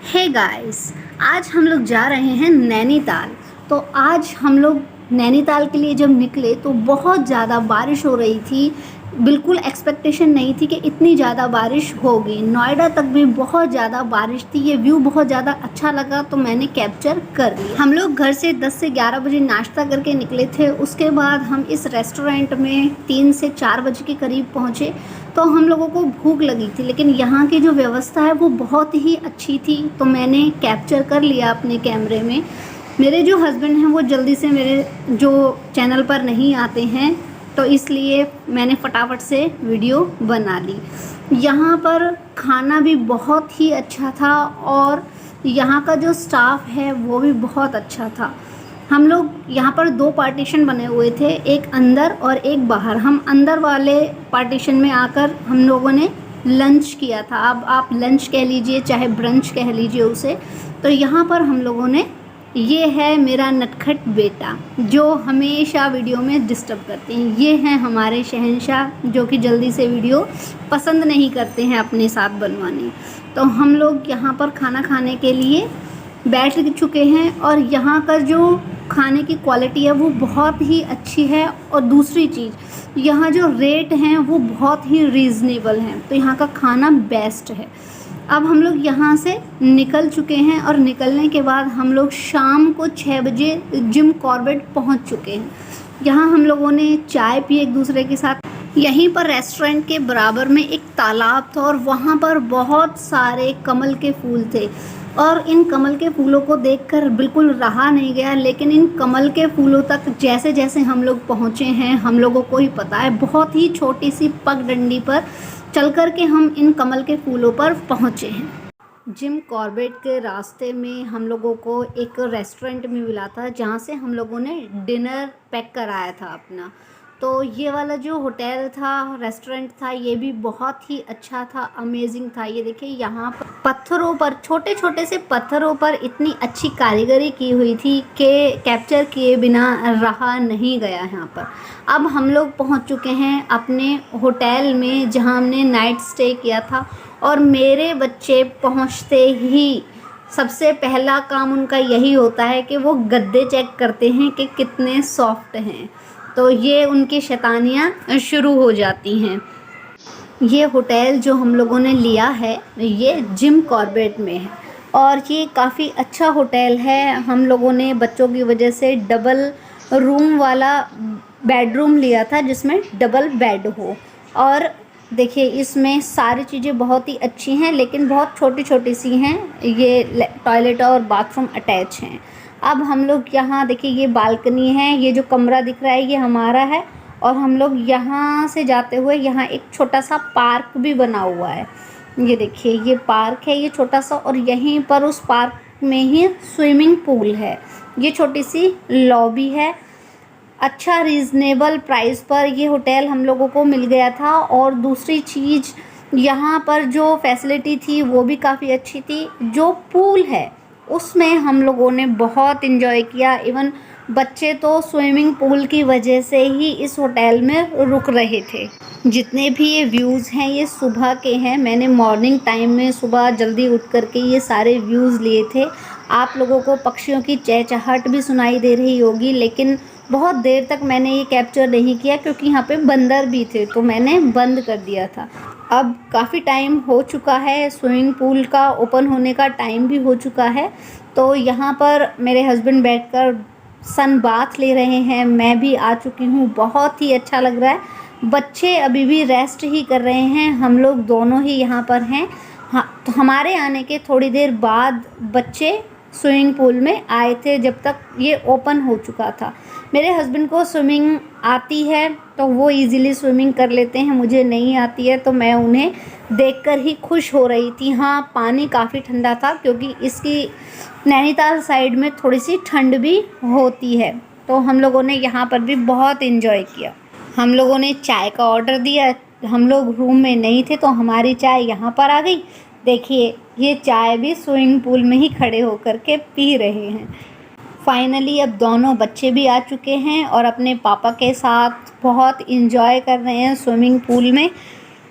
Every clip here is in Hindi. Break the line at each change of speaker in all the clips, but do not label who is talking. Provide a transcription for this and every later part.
हे गाइस, आज हम लोग जा रहे हैं नैनीताल। तो आज हम लोग नैनीताल के लिए जब निकले तो बहुत ज़्यादा बारिश हो रही थी। बिल्कुल एक्सपेक्टेशन नहीं थी कि इतनी ज़्यादा बारिश होगी। नोएडा तक भी बहुत ज़्यादा बारिश थी। ये व्यू बहुत ज़्यादा अच्छा लगा तो मैंने कैप्चर कर लिया। हम लोग घर से 10 से 11 बजे नाश्ता करके निकले थे। उसके बाद हम इस रेस्टोरेंट में 3 से 4 बजे के करीब पहुँचे। तो हम लोगों को भूख लगी थी, लेकिन यहाँ की जो व्यवस्था है वो बहुत ही अच्छी थी, तो मैंने कैप्चर कर लिया अपने कैमरे में। मेरे जो हस्बैंड हैं वो जल्दी से मेरे जो चैनल पर नहीं आते हैं, तो इसलिए मैंने फटाफट से वीडियो बना ली। यहाँ पर खाना भी बहुत ही अच्छा था और यहाँ का जो स्टाफ है वो भी बहुत अच्छा था। हम लोग यहाँ पर 2 पार्टीशन बने हुए थे, एक अंदर और एक बाहर। हम अंदर वाले पार्टीशन में आकर हम लोगों ने लंच किया था। अब आप लंच कह लीजिए चाहे ब्रंच कह लीजिए उसे। तो यहाँ पर हम लोगों ने, ये है मेरा नटखट बेटा जो हमेशा वीडियो में डिस्टर्ब करते हैं। ये हैं हमारे शहंशाह जो कि जल्दी से वीडियो पसंद नहीं करते हैं अपने साथ बनवाने। तो हम लोग यहाँ पर खाना खाने के लिए बैठ चुके हैं और यहाँ का जो खाने की क्वालिटी है वो बहुत ही अच्छी है। और दूसरी चीज़, यहाँ जो रेट हैं वो बहुत ही रीज़नेबल हैं, तो यहाँ का खाना बेस्ट है। अब हम लोग यहाँ से निकल चुके हैं और निकलने के बाद हम लोग शाम को 6 बजे जिम कॉर्बेट पहुँच चुके हैं। यहाँ हम लोगों ने चाय पी एक दूसरे के साथ। यहीं पर रेस्टोरेंट के बराबर में एक तालाब था और वहाँ पर बहुत सारे कमल के फूल थे और इन कमल के फूलों को देखकर बिल्कुल रहा नहीं गया। लेकिन इन कमल के फूलों तक जैसे जैसे हम लोग पहुँचे हैं, हम लोगों को ही पता है, बहुत ही छोटी सी पगडंडी पर चल कर के हम इन कमल के फूलों पर पहुँचे हैं। जिम कॉर्बेट के रास्ते में हम लोगों को एक रेस्टोरेंट में मिला था जहाँ से हम लोगों ने डिनर पैक कराया था अपना। तो ये वाला जो होटल था, रेस्टोरेंट था, ये भी बहुत ही अच्छा था, अमेजिंग था। ये देखिए यहाँ पर पत्थरों पर, छोटे छोटे से पत्थरों पर इतनी अच्छी कारीगरी की हुई थी कि कैप्चर किए बिना रहा नहीं गया यहाँ पर। अब हम लोग पहुँच चुके हैं अपने होटल में जहाँ हमने नाइट स्टे किया था और मेरे बच्चे पहुँचते ही सबसे पहला काम उनका यही होता है कि वो गद्दे चेक करते हैं कि कितने सॉफ्ट हैं। तो ये उनकी शैतानियाँ शुरू हो जाती हैं। ये होटल जो हम लोगों ने लिया है ये जिम कॉर्बेट में है और ये काफ़ी अच्छा होटल है। हम लोगों ने बच्चों की वजह से डबल रूम वाला बेडरूम लिया था जिसमें डबल बेड हो। और देखिए इसमें सारी चीज़ें बहुत ही अच्छी हैं, लेकिन बहुत छोटी छोटी सी हैं। ये टॉयलेट और बाथरूम अटैच हैं। अब हम लोग यहाँ देखिए, ये बालकनी है, ये जो कमरा दिख रहा है ये हमारा है और हम लोग यहाँ से जाते हुए यहाँ एक छोटा सा पार्क भी बना हुआ है। ये देखिए ये पार्क है, ये छोटा सा, और यहीं पर उस पार्क में ही स्विमिंग पूल है। ये छोटी सी लॉबी है। अच्छा रीज़नेबल प्राइस पर ये होटल हम लोगों को मिल गया था। और दूसरी चीज़, यहाँ पर जो फैसिलिटी थी वो भी काफ़ी अच्छी थी। जो पूल है उसमें हम लोगों ने बहुत इन्जॉय किया। इवन बच्चे तो स्विमिंग पूल की वजह से ही इस होटल में रुक रहे थे। जितने भी ये व्यूज़ हैं ये सुबह के हैं। मैंने मॉर्निंग टाइम में सुबह जल्दी उठ कर के ये सारे व्यूज़ लिए थे। आप लोगों को पक्षियों की चहचहाट भी सुनाई दे रही होगी, लेकिन बहुत देर तक मैंने ये कैप्चर नहीं किया क्योंकि यहाँ पे बंदर भी थे, तो मैंने बंद कर दिया था। अब काफ़ी टाइम हो चुका है, स्विमिंग पूल का ओपन होने का टाइम भी हो चुका है। तो यहाँ पर मेरे हस्बैंड बैठकर सन बाथ ले रहे हैं। मैं भी आ चुकी हूँ, बहुत ही अच्छा लग रहा है। बच्चे अभी भी रेस्ट ही कर रहे हैं, हम लोग दोनों ही यहाँ पर हैं। हाँ, तो हमारे आने के थोड़ी देर बाद बच्चे स्विमिंग पूल में आए थे जब तक ये ओपन हो चुका था। मेरे हस्बैंड को स्विमिंग आती है तो वो इजीली स्विमिंग कर लेते हैं, मुझे नहीं आती है तो मैं उन्हें देखकर ही खुश हो रही थी। हाँ, पानी काफ़ी ठंडा था क्योंकि इसकी नैनीताल साइड में थोड़ी सी ठंड भी होती है। तो हम लोगों ने यहाँ पर भी बहुत इन्जॉय किया। हम लोगों ने चाय का ऑर्डर दिया। हम लोग रूम में नहीं थे तो हमारी चाय यहाँ पर आ गई। देखिए ये चाय भी स्विमिंग पूल में ही खड़े होकर के पी रहे हैं। फाइनली अब दोनों बच्चे भी आ चुके हैं और अपने पापा के साथ बहुत इन्जॉय कर रहे हैं स्विमिंग पूल में।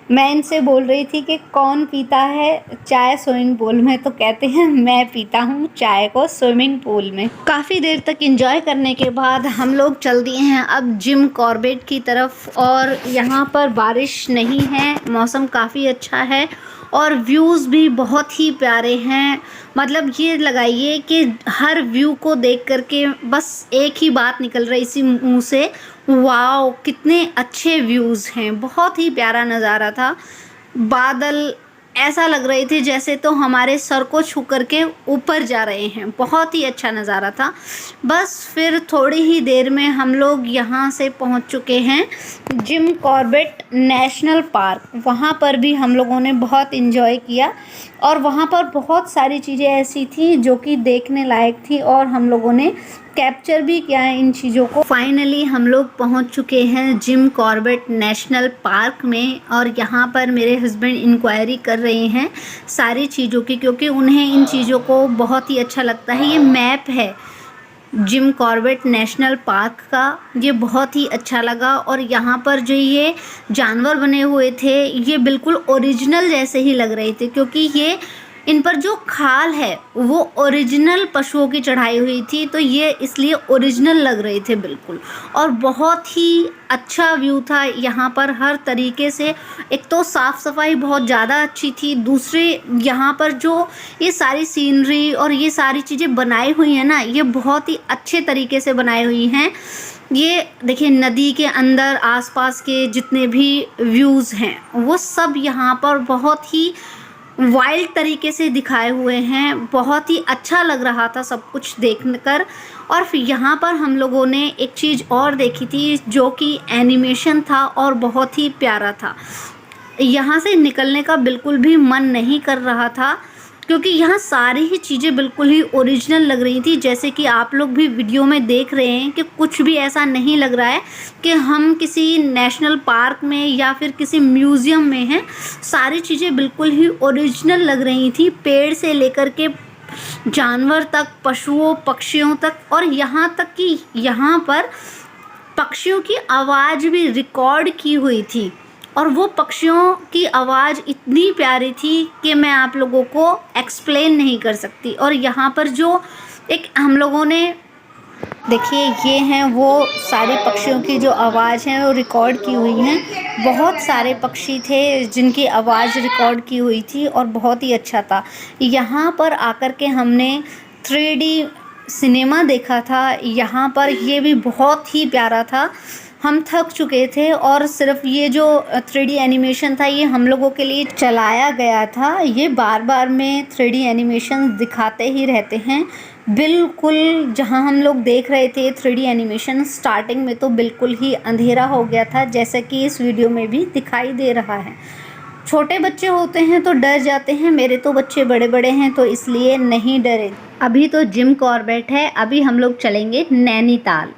मैं इनसे बोल रही थी कि कौन पीता है चाय स्विमिंग पूल में, तो कहते हैं मैं पीता हूँ चाय को स्विमिंग पूल में। काफ़ी देर तक एंजॉय करने के बाद हम लोग चल दिए हैं अब जिम कॉर्बेट की तरफ। और यहाँ पर बारिश नहीं है, मौसम काफ़ी अच्छा है और व्यूज़ भी बहुत ही प्यारे हैं। मतलब ये लगाइए कि हर व्यू को देख करके बस एक ही बात निकल रही इसी मुंह से, वाओ कितने अच्छे व्यूज़ हैं। बहुत ही प्यारा नज़ारा था। बादल ऐसा लग रहे थे जैसे तो हमारे सर को छू करके ऊपर जा रहे हैं। बहुत ही अच्छा नज़ारा था। बस फिर थोड़ी ही देर में हम लोग यहाँ से पहुँच चुके हैं जिम कॉर्बेट नेशनल पार्क। वहाँ पर भी हम लोगों ने बहुत इन्जॉय किया और वहाँ पर बहुत सारी चीज़ें ऐसी थी जो कि देखने लायक थी और हम लोगों ने कैप्चर भी किया है इन चीज़ों को। फाइनली हम लोग पहुंच चुके हैं जिम कॉर्बेट नेशनल पार्क में और यहाँ पर मेरे हस्बैंड इंक्वायरी कर रहे हैं सारी चीज़ों की, क्योंकि उन्हें इन चीज़ों को बहुत ही अच्छा लगता है। ये मैप है जिम कॉर्बेट नेशनल पार्क का, ये बहुत ही अच्छा लगा। और यहाँ पर जो ये जानवर बने हुए थे ये बिल्कुल ओरिजिनल जैसे ही लग रहे थे, क्योंकि ये इन पर जो खाल है वो ओरिजिनल पशुओं की चढ़ाई हुई थी, तो ये इसलिए ओरिजिनल लग रहे थे बिल्कुल। और बहुत ही अच्छा व्यू था यहाँ पर हर तरीके से। एक तो साफ़ सफाई बहुत ज़्यादा अच्छी थी, दूसरे यहाँ पर जो ये सारी सीनरी और ये सारी चीज़ें बनाई हुई हैं ना, ये बहुत ही अच्छे तरीके से बनाई हुई हैं। ये देखिए नदी के अंदर आसपास के जितने भी व्यूज़ हैं वो सब यहाँ पर बहुत ही वाइल्ड तरीके से दिखाए हुए हैं। बहुत ही अच्छा लग रहा था सब कुछ देखकर। और फिर यहाँ पर हम लोगों ने एक चीज़ और देखी थी जो कि एनिमेशन था और बहुत ही प्यारा था। यहाँ से निकलने का बिल्कुल भी मन नहीं कर रहा था, क्योंकि यहाँ सारी ही चीज़ें बिल्कुल ही ओरिजिनल लग रही थी। जैसे कि आप लोग भी वीडियो में देख रहे हैं कि कुछ भी ऐसा नहीं लग रहा है कि हम किसी नेशनल पार्क में या फिर किसी म्यूज़ियम में हैं। सारी चीज़ें बिल्कुल ही ओरिजिनल लग रही थी, पेड़ से लेकर के जानवर तक, पशुओं पक्षियों तक। और यहाँ तक कि यहाँ पर पक्षियों की आवाज़ भी रिकॉर्ड की हुई थी और वो पक्षियों की आवाज़ इतनी प्यारी थी कि मैं आप लोगों को एक्सप्लेन नहीं कर सकती। और यहाँ पर जो एक हम लोगों ने देखिए ये हैं वो सारे पक्षियों की जो आवाज़ है वो रिकॉर्ड की हुई हैं। बहुत सारे पक्षी थे जिनकी आवाज़ रिकॉर्ड की हुई थी और बहुत ही अच्छा था। यहाँ पर आकर के हमने 3D सिनेमा देखा था यहाँ पर, ये भी बहुत ही प्यारा था। हम थक चुके थे और सिर्फ ये जो 3D एनिमेशन था ये हम लोगों के लिए चलाया गया था। ये बार बार में 3D एनिमेशन दिखाते ही रहते हैं। बिल्कुल जहां हम लोग देख रहे थे 3D एनिमेशन, स्टार्टिंग में तो बिल्कुल ही अंधेरा हो गया था, जैसे कि इस वीडियो में भी दिखाई दे रहा है। छोटे बच्चे होते हैं तो डर जाते हैं, मेरे तो बच्चे बड़े बड़े हैं तो इसलिए नहीं डरे। अभी तो जिम कॉर्बेट है, अभी हम लोग चलेंगे नैनीताल।